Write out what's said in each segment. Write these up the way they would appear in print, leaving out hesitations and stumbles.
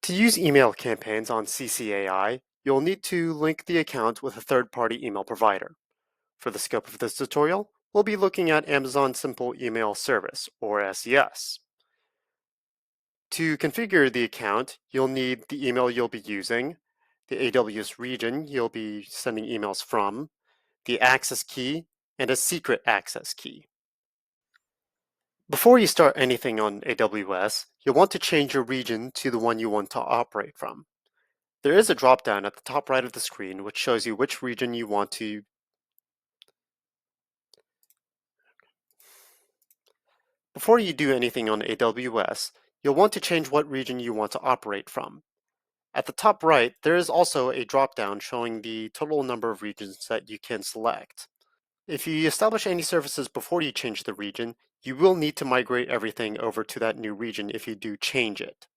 To use email campaigns on CCAI, you'll need to link the account with a third-party email provider. For the scope of this tutorial, we'll be looking at Amazon Simple Email Service, or SES. To configure the account, you'll need the email you'll be using, the AWS region you'll be sending emails from, the access key, and a secret access key. Before you start anything on AWS, you'll want to change your region to the one you want to operate from. There is a drop-down at the top right of the screen which shows you which region you want to. Before you do anything on AWS, you'll want to change what region you want to operate from. At the top right, there is also a drop-down showing the total number of regions that you can select. If you establish any services before you change the region, you will need to migrate everything over to that new region if you do change it.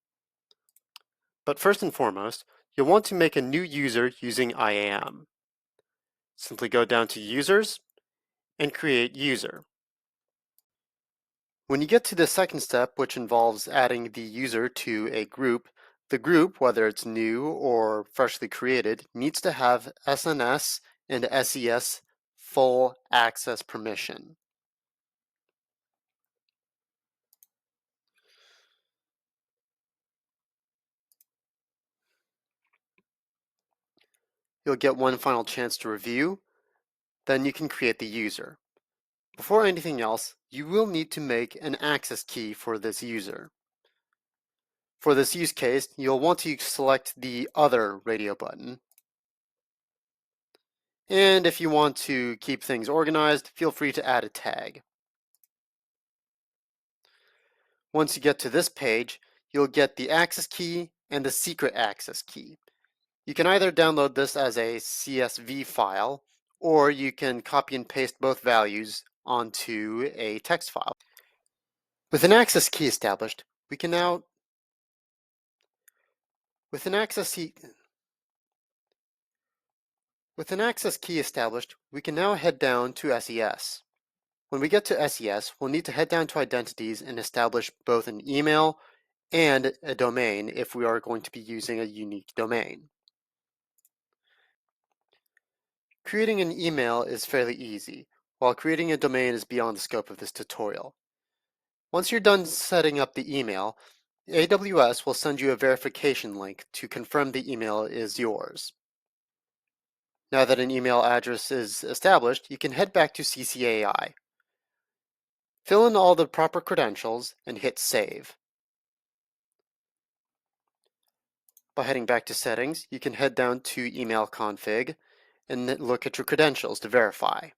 But first and foremost, you'll want to make a new user using IAM. Simply go down to Users and create User. When you get to the second step, which involves adding the user to a group, the group, whether it's new or freshly created, needs to have SNS and SES full access permission. You'll get one final chance to review, then you can create the user. Before anything else, you will need to make an access key for this user. For this use case, you'll want to select the Other radio button. And if you want to keep things organized, feel free to add a tag. Once you get to this page, you'll get the access key and the secret access key. You can either download this as a CSV file, or you can copy and paste both values onto a text file. With an access key established, we can now With an access key established, we can now head down to SES. When we get to SES, we'll need to head down to Identities and establish both an email and a domain if we are going to be using a unique domain. Creating an email is fairly easy, while creating a domain is beyond the scope of this tutorial. Once you're done setting up the email, AWS will send you a verification link to confirm the email is yours. Now that an email address is established, you can head back to CCAI. Fill in all the proper credentials and hit Save. By heading back to Settings, you can head down to Email Config and look at your credentials to verify.